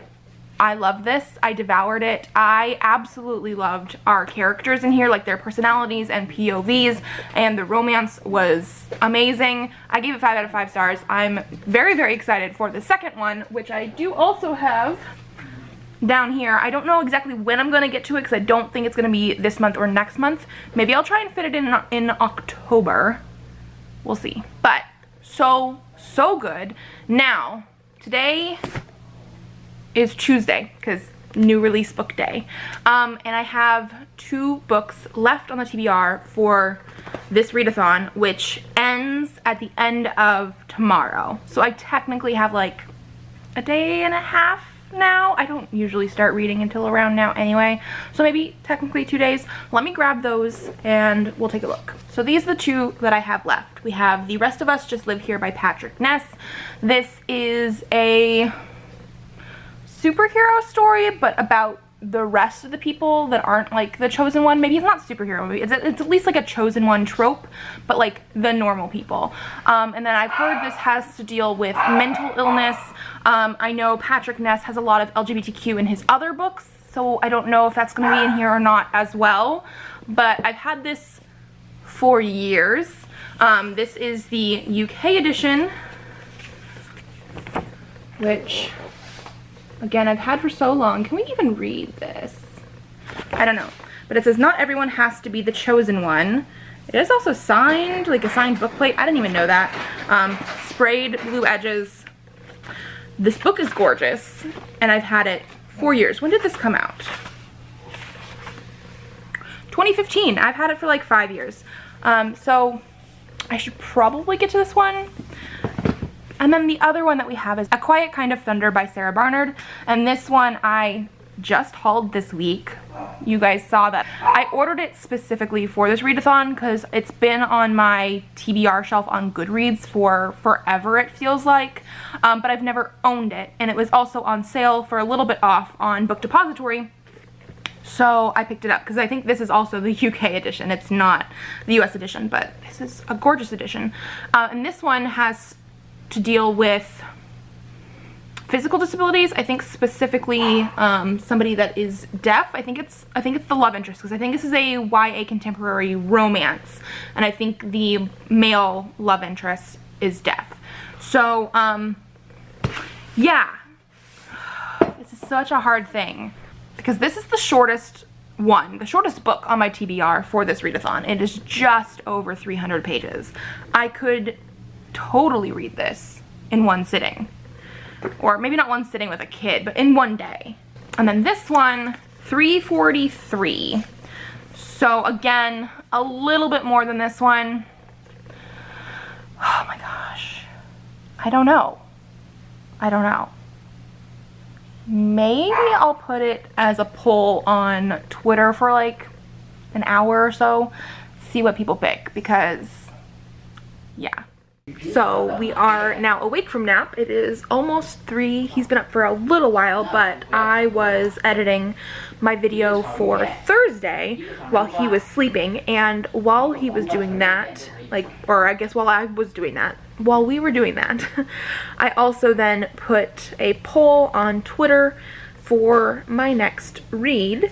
Speaker 1: I love this. I devoured it. I absolutely loved our characters in here, like their personalities and POVs, and the romance was amazing. I gave it 5 out of 5 stars. I'm very, very excited for the second one, which I do also have down here. I don't know exactly when I'm going to get to it because I don't think it's going to be this month or next month. Maybe I'll try and fit it in October. We'll see. But so good. Now, today is Tuesday because new release book day. And I have 2 books left on the TBR for this readathon, which ends at the end of tomorrow. So I technically have like a day and a half now. I don't usually start reading until around now anyway, so maybe technically 2 days. Let me grab those and we'll take a look. So these are the 2 that I have left. We have The Rest of Us Just Live Here by Patrick Ness. This is a superhero story, but about the rest of the people that aren't like the chosen one. Maybe it's not superhero movie, it's at least like a chosen one trope, but like the normal people. And then I've heard this has to deal with mental illness. I know Patrick Ness has a lot of LGBTQ in his other books, so I don't know if that's going to be in here or not as well, but I've had this for years. This is the UK edition, which again, I've had for so long. Can we even read this? I don't know. But it says, not everyone has to be the chosen one. It is also signed, like a signed book plate. I didn't even know that. Sprayed blue edges. This book is gorgeous, and I've had it for years. When did this come out? 2015. I've had it for like 5 years. So I should probably get to this one. And then the other one that we have is A Quiet Kind of Thunder by Sarah Barnard. And this one I just hauled this week. You guys saw that. I ordered it specifically for this readathon because it's been on my TBR shelf on Goodreads for forever, it feels like. But I've never owned it. And it was also on sale for a little bit off on Book Depository. So I picked it up because I think this is also the UK edition. It's not the US edition, but this is a gorgeous edition. And this one has to deal with physical disabilities. I think specifically somebody that is deaf. I think it's the love interest, because I think this is a YA contemporary romance, and I think the male love interest is deaf. So yeah, this is such a hard thing because this is the shortest one, the shortest book on my TBR for this readathon. It is just over 300 pages. I could totally read this in one sitting, or maybe not one sitting with a kid, but in one day. And then this one, 343. So again, a little bit more than this one. Oh my gosh, I don't know. Maybe I'll put it as a poll on Twitter for like an hour or so, see what people pick, because yeah. So we are now awake from nap. It is almost 3. He's been up for a little while, but I was editing my video for Thursday while he was sleeping, and while he was doing that, or I guess while I was doing that, while we were doing that, I also then put a poll on Twitter for my next read.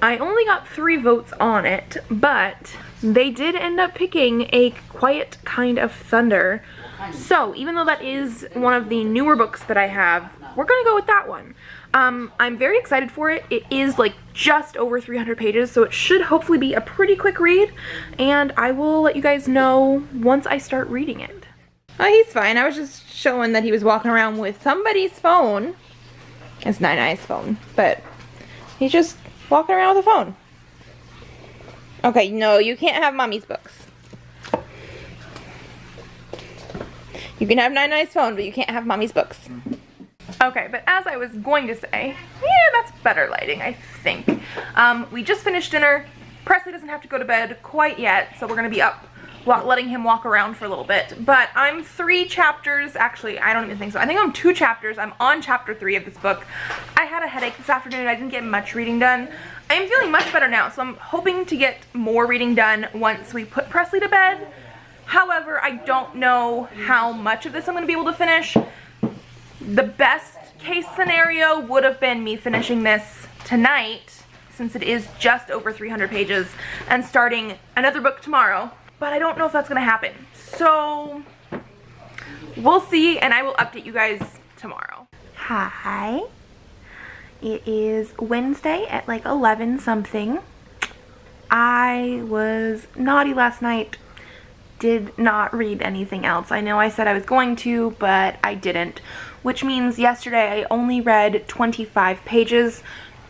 Speaker 1: I only got 3 votes on it, but they did end up picking A Quiet Kind of Thunder. So even though that is one of the newer books that I have, we're gonna go with that one. I'm very excited for it. It is like just over 300 pages, so it should hopefully be a pretty quick read, and I will let you guys know once I start reading it.
Speaker 2: Oh, he's fine. I was just showing that he was walking around with somebody's phone. It's Nine-Eye's phone, but he's just walking around with a phone. Okay, no, you can't have mommy's books. You can have Nine-Eye's phone, but you can't have mommy's books.
Speaker 1: Okay, but as I was going to say, yeah, that's better lighting, I think. We just finished dinner. Presley doesn't have to go to bed quite yet, so we're gonna be up letting him walk around for a little bit. But I'm 3 chapters, actually, I don't even think so. I think I'm 2 chapters. I'm on chapter 3 of this book. I had a headache this afternoon. I didn't get much reading done. I am feeling much better now, so I'm hoping to get more reading done once we put Presley to bed. However, I don't know how much of this I'm going to be able to finish. The best case scenario would have been me finishing this tonight, since it is just over 300 pages, and starting another book tomorrow. But I don't know if that's going to happen. So we'll see, and I will update you guys tomorrow.
Speaker 2: Hi.
Speaker 1: It is Wednesday at like 11 something. I was naughty last night. Did not read anything else. I know I said I was going to, but I didn't. Which means yesterday I only read 25 pages.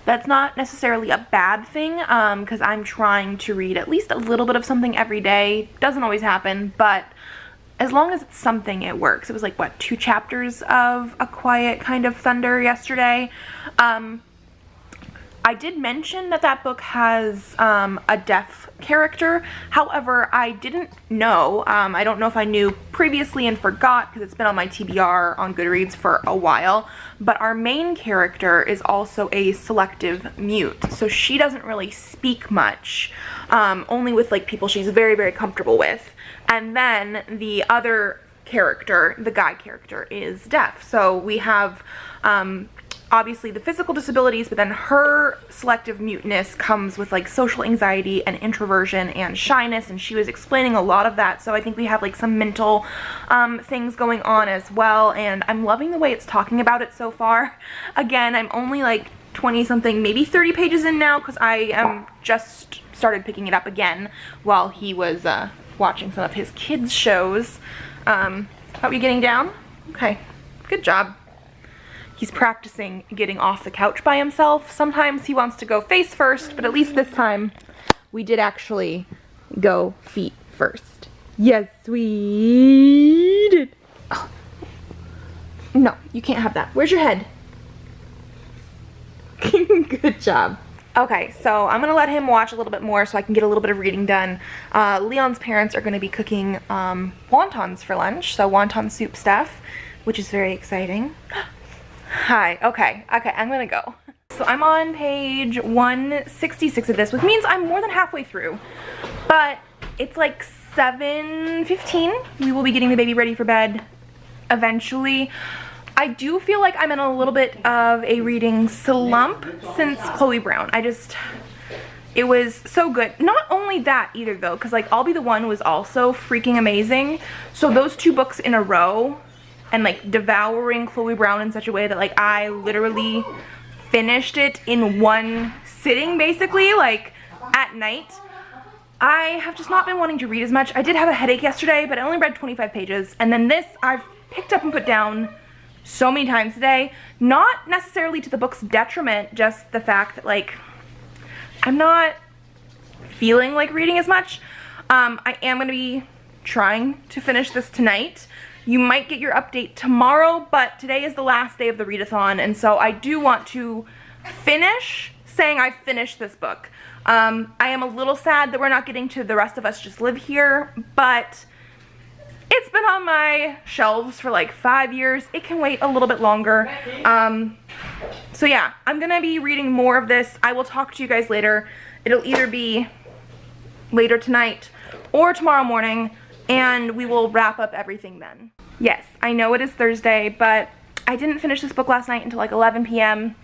Speaker 1: That's not necessarily a bad thing, because I'm trying to read at least a little bit of something every day. Doesn't always happen, but as long as it's something, it works. It was like, what, 2 chapters of A Quiet Kind of Thunder yesterday. I did mention that that book has a deaf character. However, I didn't know. I don't know if I knew previously and forgot because it's been on my TBR on Goodreads for a while. But our main character is also a selective mute. So she doesn't really speak much, only with like people she's very, very comfortable with. And then the other character, the guy character, is deaf. So we have obviously the physical disabilities, but then her selective muteness comes with like social anxiety and introversion and shyness, and she was explaining a lot of that. So I think we have like some mental things going on as well, and I'm loving the way it's talking about it so far. Again, I'm only like 20 something, maybe 30 pages in now, because I just started picking it up again while he was watching some of his kids shows. Are we getting down? Okay, good job. He's practicing getting off the couch by himself. Sometimes he wants to go face first, but at least this time we did actually go feet first. Yes, we did. Oh. No, you can't have that. Where's your head? Good job. Okay, so I'm gonna let him watch a little bit more so I can get a little bit of reading done. Leon's parents are gonna be cooking wontons for lunch, so wonton soup stuff, which is very exciting. Hi, okay, I'm gonna go. So I'm on page 166 of this, which means I'm more than halfway through, but it's like 7:15. We will be getting the baby ready for bed eventually. I do feel like I'm in a little bit of a reading slump since Chloe Brown. It was so good. Not only that either though, because like I'll Be the One was also freaking amazing. So those 2 books in a row, and like devouring Chloe Brown in such a way that like I literally finished it in one sitting basically, like at night. I have just not been wanting to read as much. I did have a headache yesterday, but I only read 25 pages. And then this I've picked up and put down so many times today. Not necessarily to the book's detriment, just the fact that like I'm not feeling like reading as much. I am going to be trying to finish this tonight. You might get your update tomorrow, but today is the last day of the readathon, and so I do want to finish saying I finished this book. I am a little sad that we're not getting to The Rest of Us Just Live Here, but it's been on my shelves for like 5 years. It can wait a little bit longer. So yeah, I'm gonna be reading more of this. I will talk to you guys later. It'll either be later tonight or tomorrow morning, and we will wrap up everything then. Yes, I know it is Thursday, but I didn't finish this book last night until like 11 p.m.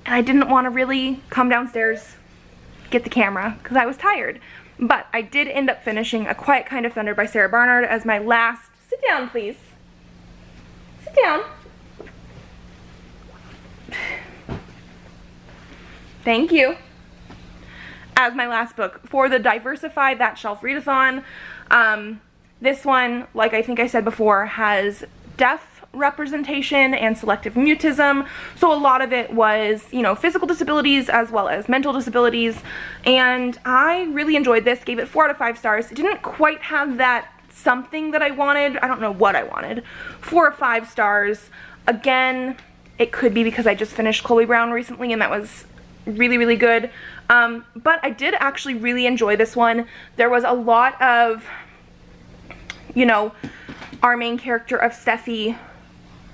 Speaker 1: and I didn't want to really come downstairs, get the camera, because I was tired. But I did end up finishing A Quiet Kind of Thunder by Sarah Barnard as my last... Sit down, please. Sit down. Thank you. As my last book for the Diversify That Shelf Readathon. This one, like I think I said before, has deaf representation and selective mutism. So a lot of it was, you know, physical disabilities as well as mental disabilities. And I really enjoyed this, gave it 4 out of 5 stars. It didn't quite have that something that I wanted. I don't know what I wanted. 4 or 5 stars. Again, it could be because I just finished Chloe Brown recently and that was really, really good. But I did actually really enjoy this one. There was a lot of, you know, our main character of Steffi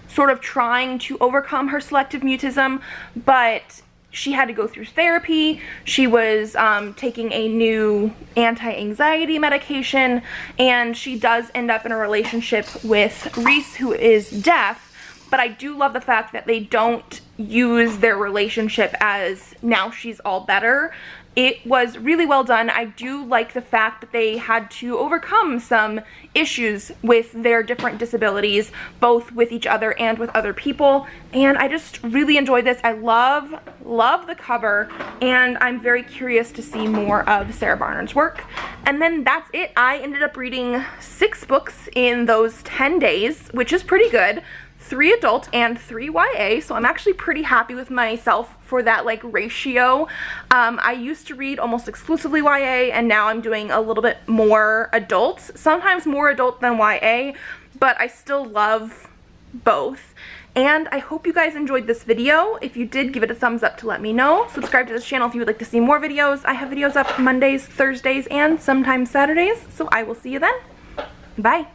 Speaker 1: sort of trying to overcome her selective mutism, but she had to go through therapy. She was taking a new anti-anxiety medication, and she does end up in a relationship with Reese, who is deaf. But I do love the fact that they don't use their relationship as now she's all better. It was really well done. I do like the fact that they had to overcome some issues with their different disabilities, both with each other and with other people, and I just really enjoyed this. I love the cover, and I'm very curious to see more of Sarah Barnard's work. And then that's it. I ended up reading 6 books in those 10 days, which is pretty good. 3 adult and 3 YA, so I'm actually pretty happy with myself for that like ratio. I used to read almost exclusively YA, and now I'm doing a little bit more adult, sometimes more adult than YA, but I still love both. And I hope you guys enjoyed this video. If you did, give it a thumbs up to let me know. Subscribe to this channel if you would like to see more videos. I have videos up Mondays, Thursdays, and sometimes Saturdays, so I will see you then. Bye.